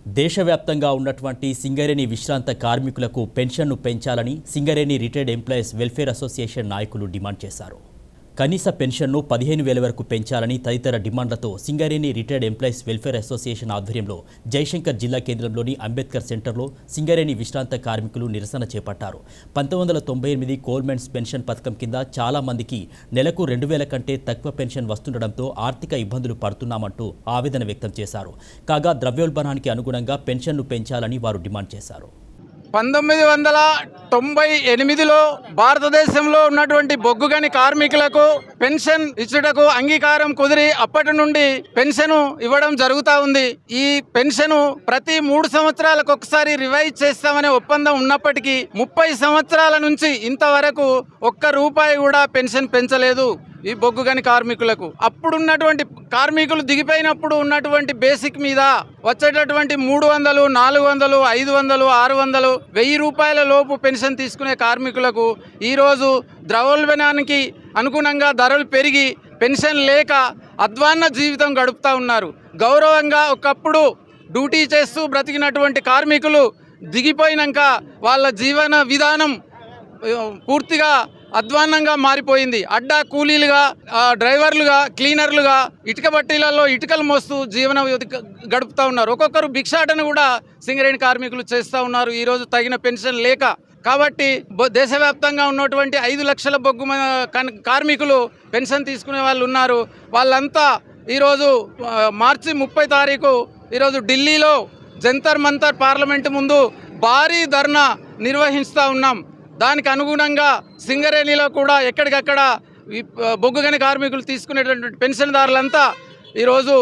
దేశవ్యాప్తంగా ఉన్నటువంటి సింగరేణి విశ్రాంత కార్మికులకు పెన్షన్ను పెంచాలని Singareni retired employees welfare association నాయకులు డిమాండ్ చేశారు. కనీస పెన్షన్ను 15,000 వరకు పెంచాలని తదితర డిమాండ్లతో Singareni retired employees welfare association ఆధ్వర్యంలో జయశంకర్ జిల్లా కేంద్రంలోని అంబేద్కర్ సెంటర్లో సింగరేణి విశ్రాంత కార్మికులు నిరసన చేపట్టారు. 1998 కోల్మెన్స్ పెన్షన్ పథకం కింద చాలా మందికి నెలకు 2,000 కంటే తక్కువ పెన్షన్ వస్తుండటంతో ఆర్థిక ఇబ్బందులు పడుతున్నామంటూ ఆవేదన వ్యక్తం చేశారు. కాగా ద్రవ్యోల్బణానికి అనుగుణంగా పెన్షన్ను పెంచాలని వారు డిమాండ్ చేశారు. 1998లో భారతదేశంలో ఉన్నటువంటి బొగ్గుగని కార్మికులకు పెన్షన్ ఇచ్చుటకు అంగీకారం కుదిరి అప్పటి నుండి పెన్షన్ ఇవ్వడం జరుగుతూ ఉంది. ఈ పెన్షన్ ప్రతి 3 సంవత్సరాలకు ఒకసారి రివైజ్ చేస్తామనే ఒప్పందం ఉన్నప్పటికీ 30 సంవత్సరాల నుంచి ఇంతవరకు ₹1 కూడా పెన్షన్ పెంచలేదు ఈ బొగ్గుగని కార్మికులకు. అప్పుడున్నటువంటి కార్మికులు దిగిపోయినప్పుడు ఉన్నటువంటి బేసిక్ మీద వచ్చేటటువంటి 300, 400, 500, 600, ₹1,000 లోపు పెన్షన్ తీసుకునే కార్మికులకు ఈరోజు ద్రవ్యోల్బణానికి అనుగుణంగా ధరలు పెరిగి పెన్షన్ లేక అధ్వాన్న జీవితం గడుపుతూ ఉన్నారు. గౌరవంగా ఒకప్పుడు డ్యూటీ చేస్తూ బ్రతికినటువంటి కార్మికులు దిగిపోయినాక వాళ్ళ జీవన విధానం పూర్తిగా అధ్వాన్నంగా మారిపోయింది. అడ్డా కూలీలుగా, డ్రైవర్లుగా, క్లీనర్లుగా ఇటుక బట్టీలలో ఇటుకలు మోస్తూ జీవన గడుపుతూ ఉన్నారు. ఒక్కొక్కరు భిక్షాటన కూడా సింగరేణి కార్మికులు చేస్తూ ఉన్నారు ఈరోజు తగిన పెన్షన్ లేక. కాబట్టి దేశవ్యాప్తంగా ఉన్నటువంటి 5 లక్షల బొగ్గు కార్మికులు పెన్షన్ తీసుకునే వాళ్ళు ఉన్నారు. వాళ్ళంతా ఈరోజు మార్చి 30 తారీఖు ఈరోజు ఢిల్లీలో జంతర్ మంతర్ పార్లమెంటు ముందు భారీ ధర్నా నిర్వహిస్తూ ఉన్నాం. దానికి అనుగుణంగా సింగరేణిలో కూడా ఎక్కడికక్కడ బొగ్గుగని కార్మికులు తీసుకునేటటువంటి పెన్షన్దారులంతా ఈరోజు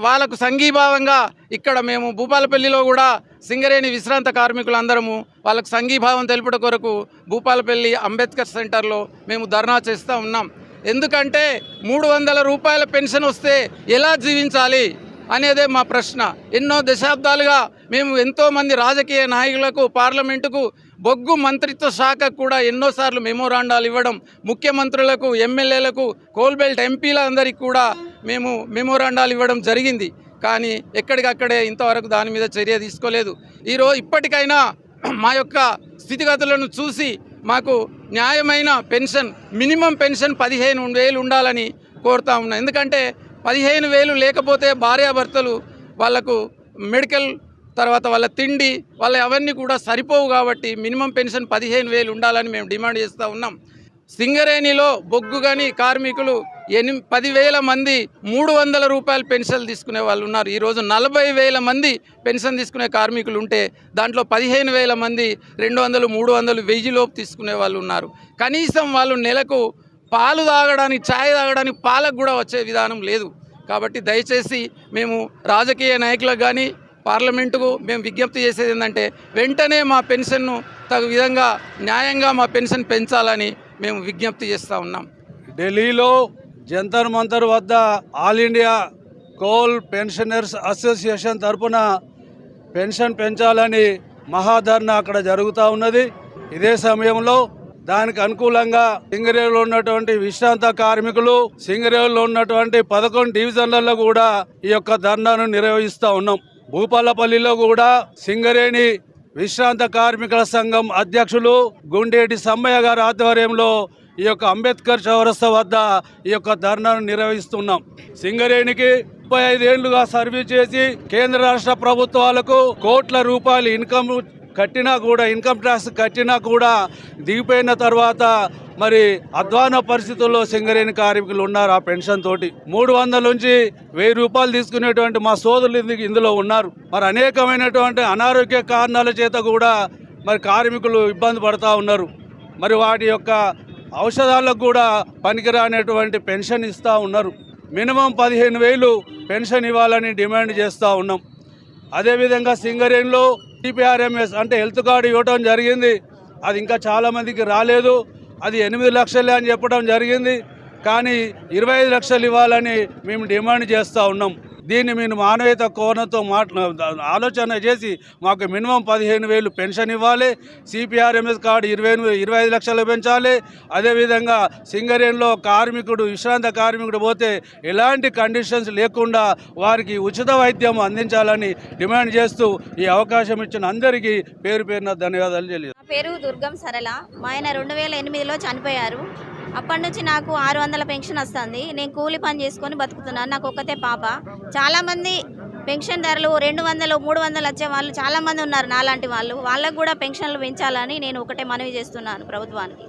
వాళ్ళకు సంఘీభావంగా ఇక్కడ మేము భూపాలపల్లిలో కూడా సింగరేణి విశ్రాంత కార్మికులు అందరము వాళ్ళకు సంఘీభావం తెలుపుట కొరకు భూపాలపల్లి అంబేద్కర్ సెంటర్లో మేము ధర్నా చేస్తూ ఉన్నాం. ఎందుకంటే ₹300 పెన్షన్ వస్తే ఎలా జీవించాలి అనేదే మా ప్రశ్న. ఎన్నో దశాబ్దాలుగా మేము ఎంతోమంది రాజకీయ నాయకులకు, పార్లమెంటుకు, బొగ్గు మంత్రిత్వ శాఖకు కూడా ఎన్నోసార్లు మెమోరాండాలు ఇవ్వడం, ముఖ్యమంత్రులకు, ఎమ్మెల్యేలకు, కోల్బెల్ట్ ఎంపీలందరికీ కూడా మేము మెమోరాండాలు ఇవ్వడం జరిగింది. కానీ ఎక్కడికక్కడే ఇంతవరకు దాని మీద చర్య తీసుకోలేదు. ఇప్పటికైనా మా యొక్క స్థితిగతులను చూసి మాకు న్యాయమైన పెన్షన్, మినిమం పెన్షన్ 15,000 ఉండాలని కోరుతా ఉన్నాం. ఎందుకంటే 15,000 లేకపోతే భార్యాభర్తలు వాళ్లకు మెడికల్, తర్వాత వాళ్ళ తిండి, వాళ్ళ అవన్నీ కూడా సరిపోవు. కాబట్టి మినిమం పెన్షన్ 15,000 ఉండాలని మేము డిమాండ్ చేస్తూ ఉన్నాం. సింగరేణిలో బొగ్గుగని కార్మికులు 10,000 మంది ₹300 పెన్షన్ తీసుకునే వాళ్ళు ఉన్నారు. ఈరోజు 40,000 మంది పెన్షన్ తీసుకునే కార్మికులు ఉంటే దాంట్లో 15,000 మంది 200, 300, 1000 లోపు తీసుకునే వాళ్ళు ఉన్నారు. కనీసం వాళ్ళు నెలకు పాలు తాగడానికి, ఛాయ్ తాగడానికి పాలకు కూడా వచ్చే విధానం లేదు. కాబట్టి దయచేసి మేము రాజకీయ నాయకులకు కానీ పార్లమెంటుకు మేము విజ్ఞప్తి చేసేది ఏంటంటే వెంటనే మా పెన్షన్ను తగు విధంగా న్యాయంగా మా పెన్షన్ పెంచాలని మేము విజ్ఞప్తి చేస్తూ ఉన్నాం. ఢిల్లీలో జంతర్ మంతర్ వద్ద all India coal pensioners association తరఫున పెన్షన్ పెంచాలని మహాధర్నా అక్కడ జరుగుతూ ఉన్నది. ఇదే సమయంలో దానికి అనుకూలంగా సింగరేణిలో ఉన్నటువంటి విశ్రాంత కార్మికులు, సింగరేణిలో ఉన్నటువంటి 11 డివిజన్లలో కూడా ఈ యొక్క ధర్నాను నిర్వహిస్తూ ఉన్నాం. భూపాలపల్లిలో కూడా సింగరేణి విశ్రాంత కార్మికుల సంఘం అధ్యక్షులు గుండేటి సమ్మయ్య గారి ఆధ్వర్యంలో ఈ యొక్క అంబేద్కర్ చౌరస్తా వద్ద ఈ యొక్క ధర్నాను నిర్వహిస్తున్నాం. సింగరేణికి 35 ఏళ్లుగా సర్వీస్ చేసి కేంద్ర రాష్ట్ర ప్రభుత్వాలకు కోట్ల రూపాయలు ఇన్కమ్ ట్యాక్స్ కట్టినా కూడా దిగిపోయిన తర్వాత మరి అధ్వాన పరిస్థితుల్లో సింగరేణి కార్మికులు ఉన్నారు. ఆ పెన్షన్ తోటి 300 నుంచి ₹1,000 తీసుకునేటువంటి మా సోదరులు ఇందులో ఉన్నారు. మరి అనేకమైనటువంటి అనారోగ్య కారణాల చేత కూడా మరి కార్మికులు ఇబ్బంది పడుతూ ఉన్నారు. మరి వాటి యొక్క ఔషధాలకు కూడా పనికిరానటువంటి పెన్షన్ ఇస్తూ ఉన్నారు. మినిమం 15,000 పెన్షన్ ఇవ్వాలని డిమాండ్ చేస్తూ ఉన్నాం. అదేవిధంగా సింగరేణిలో TPRMS అంటే హెల్త్ కార్డు ఇవ్వడం జరిగింది. అది ఇంకా చాలామందికి రాలేదు. అది 8 లక్షలే అని చెప్పడం జరిగింది. కానీ 25 లక్షలు ఇవ్వాలని మేము డిమాండ్ చేస్తూ ఉన్నాం. దీన్ని మీరు మానవీయత కోణంతో ఆలోచన చేసి మాకు మినిమం 15,000 పెన్షన్ ఇవ్వాలి. CPRMS కార్డు 25 లక్షలు పెంచాలి. అదేవిధంగా సింగరేణిలో కార్మికుడు విశ్రాంత కార్మికుడు పోతే ఎలాంటి కండిషన్స్ లేకుండా వారికి ఉచిత వైద్యం అందించాలని డిమాండ్ చేస్తూ ఈ అవకాశం ఇచ్చిన అందరికీ పేరు పేరున ధన్యవాదాలు తెలియదు. నా పేరు దుర్గం సరళ. మా ఆయన 2008లో చనిపోయారు. అప్పటి నుంచి నాకు 600 పెన్షన్ వస్తుంది. నేను కూలి పని చేసుకొని బతుకుతున్నాను. నాకు ఒక్కతే పాప. చాలామంది పెన్షన్ ధరలు 200, 300 వచ్చే వాళ్ళు చాలామంది ఉన్నారు నాలాంటి వాళ్ళు. వాళ్ళకు కూడా పెన్షన్లు పెంచాలని నేను ఒకటే మనవి చేస్తున్నాను ప్రభుత్వానికి.